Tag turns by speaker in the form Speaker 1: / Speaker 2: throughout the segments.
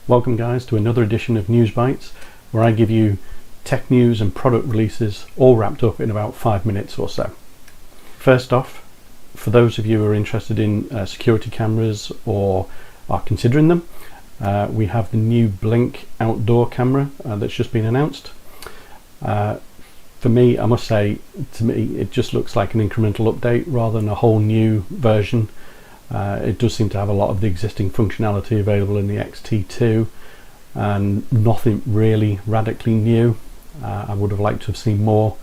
Speaker 1: Welcome guys to another edition of News Bytes, where I give you tech news and product releases all wrapped up in about 5 minutes or so. First off, for those of you who are interested in security cameras or are considering them, we have the new Blink outdoor camera that's just been announced. For me, I must say, to me it just looks like an incremental update rather than a whole new version. It does seem to have a lot of the existing functionality available in the XT2 and nothing really radically new. I would have liked to have seen more.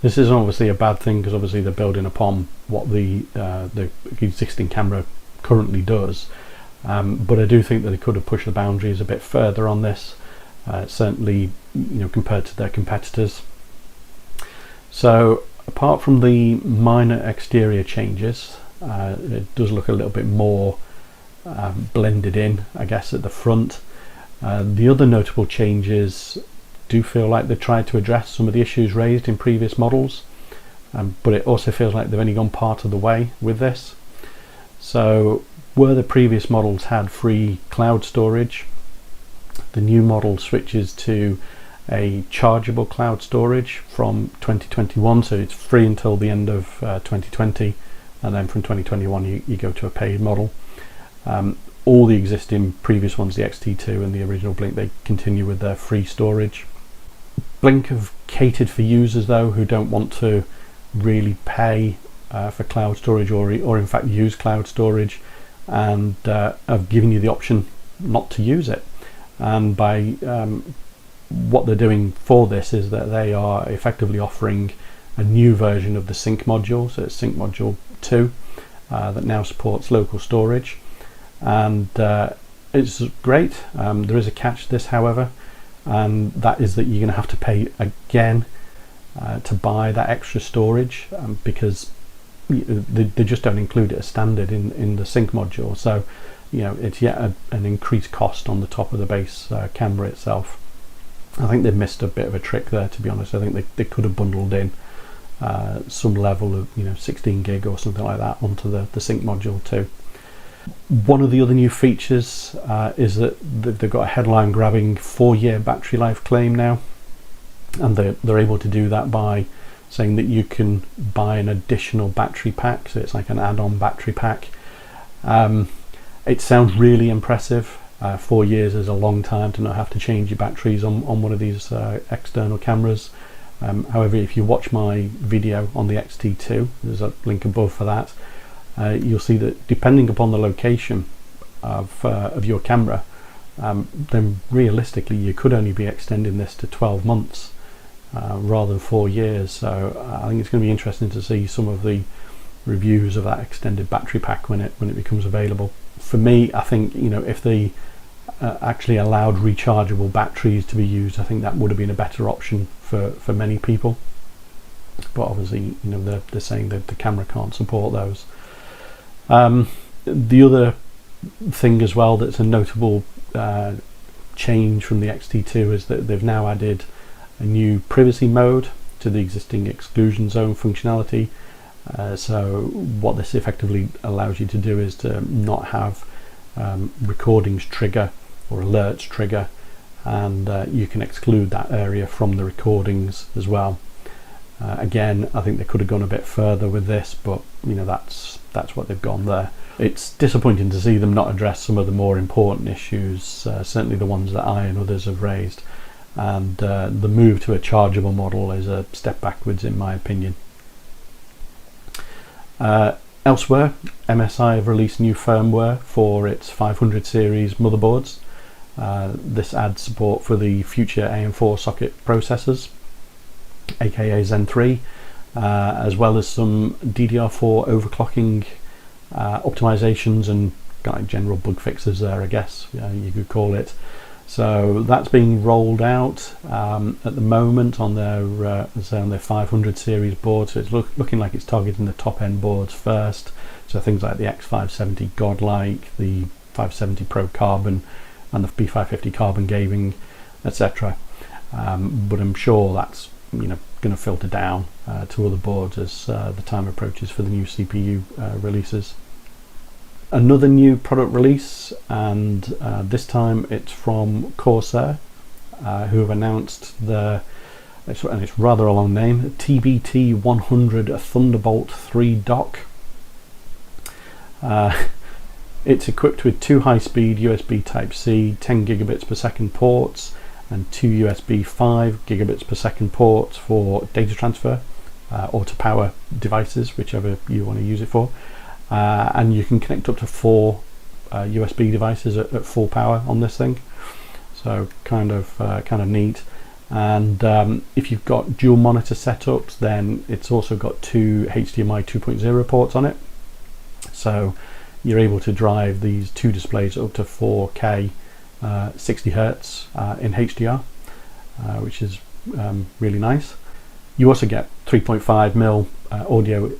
Speaker 1: This isn't obviously a bad thing, because obviously they're building upon what the existing camera currently does, but I do think that they could have pushed the boundaries a bit further on this, certainly compared to their competitors. So apart from the minor exterior changes, it does look a little bit more blended in, I guess, at the front. The other notable changes do feel like they've tried to address some of the issues raised in previous models, but it also feels like they've only gone part of the way with this. So where the previous models had free cloud storage, the new model switches to a chargeable cloud storage from 2021, so it's free until the end of 2020, and then from 2021 you go to a paid model. All the existing previous ones, the XT2 and the original Blink, they continue with their free storage. Blink have catered for users though who don't want to really pay for cloud storage or in fact use cloud storage, and have given you the option not to use it. And by what they're doing for this is that they are effectively offering a new version of the sync module, so it's sync module 2, that now supports local storage, and it's great. There is a catch to this, however, and that is that you're going to have to pay again to buy that extra storage, because they just don't include it as standard in the sync module. So it's yet an increased cost on the top of the base camera itself. I think they've missed a bit of a trick there, to be honest. I think they could have bundled in some level of 16 gig or something like that onto the sync module too. One of the other new features is that they've got a headline grabbing 4-year battery life claim now, and they're able to do that by saying that you can buy an additional battery pack, so it's like an add-on battery pack. It sounds really impressive. 4 years is a long time to not have to change your batteries on one of these external cameras. However, if you watch my video on the XT2, there's a link above for that, you'll see that depending upon the location of your camera, then realistically you could only be extending this to 12 months rather than 4 years. So I think it's going to be interesting to see some of the reviews of that extended battery pack when it becomes available. For me, I think if they actually allowed rechargeable batteries to be used, I think that would have been a better option for many people. But obviously, they're saying that the camera can't support those. The other thing as well that's a notable change from the XT2 is that they've now added a new privacy mode to the existing exclusion zone functionality. So what this effectively allows you to do is to not have recordings trigger or alerts trigger, and you can exclude that area from the recordings as well. Again, I think they could have gone a bit further with this, but that's what they've gone there. It's disappointing to see them not address some of the more important issues, certainly the ones that I and others have raised, and the move to a chargeable model is a step backwards in my opinion. Elsewhere, MSI have released new firmware for its 500 series motherboards. This adds support for the future AM4 socket processors, aka Zen 3, as well as some DDR4 overclocking optimizations and general bug fixes there, I guess you could call it. So that's being rolled out at the moment on their 500 series board. So it's looking like it's targeting the top end boards first. So things like the X570 Godlike, the 570 Pro Carbon, and the B550 Carbon Gaming, etc. But I'm sure that's going to filter down to other boards as the time approaches for the new CPU releases. Another new product release, and this time it's from Corsair, who have announced and it's rather a long name, TBT100 Thunderbolt 3 dock. It's equipped with 2 high-speed USB Type-C 10 gigabits per second ports and 2 USB 5 gigabits per second ports for data transfer or to power devices, whichever you want to use it for. And you can connect up to 4 USB devices at full power on this thing, so kind of neat. And if you've got dual monitor setups, then it's also got 2 HDMI 2.0 ports on it, so you're able to drive these 2 displays up to 4K 60 Hertz in HDR, which is really nice. You also get 3.5mm audio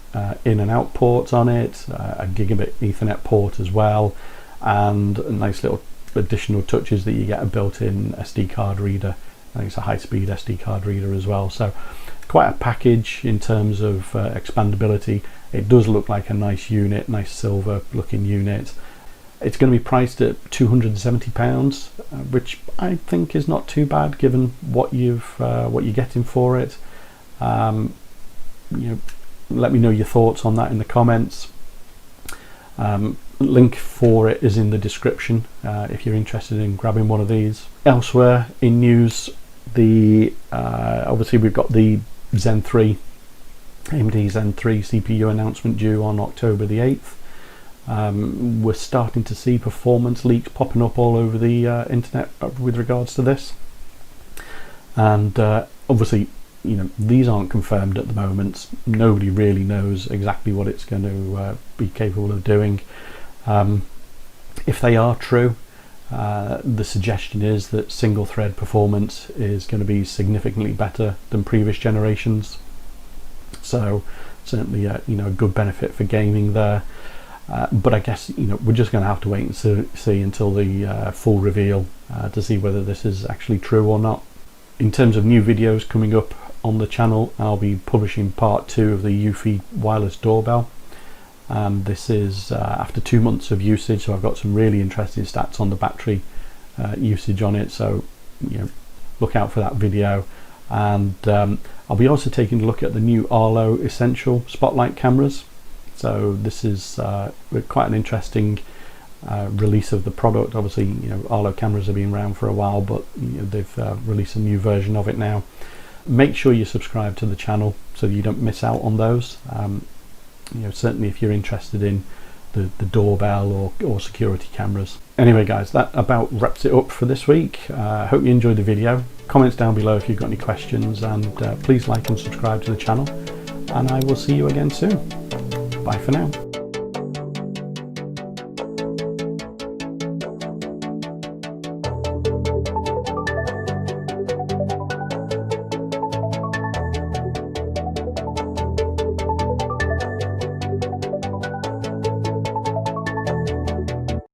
Speaker 1: in and out ports on it, a gigabit Ethernet port as well, and a nice little additional touches that you get a built-in SD card reader. I think it's a high-speed SD card reader as well, so quite a package in terms of expandability. It does look like a nice unit, nice silver looking unit. It's going to be priced at £270, which I think is not too bad given what you're getting for it. Let me know your thoughts on that in the comments. Link for it is in the description if you're interested in grabbing one of these. Elsewhere in news, obviously we've got the Zen 3, AMD Zen 3 CPU announcement due on October the 8th. We're starting to see performance leaks popping up all over the internet with regards to this, and obviously these aren't confirmed at the moment. Nobody really knows exactly what it's going to be capable of doing. If they are true, the suggestion is that single thread performance is going to be significantly better than previous generations, so certainly a good benefit for gaming there. But I guess we're just going to have to wait and see until the full reveal to see whether this is actually true or not. In terms of new videos coming up on the channel, I'll be publishing part 2 of the UFi wireless doorbell. This is after 2 months of usage, so I've got some really interesting stats on the battery usage on it, so look out for that video. And I'll be also taking a look at the new Arlo Essential Spotlight cameras. So this is quite an interesting release of the product. Obviously Arlo cameras have been around for a while, but they've released a new version of it now. Make sure you subscribe to the channel so you don't miss out on those. Certainly if you're interested in the doorbell or security cameras. Anyway guys, that about wraps it up for this week. Hope you enjoyed the video. Comments down below if you've got any questions, and please like and subscribe to the channel, and I will see you again soon. Bye for now.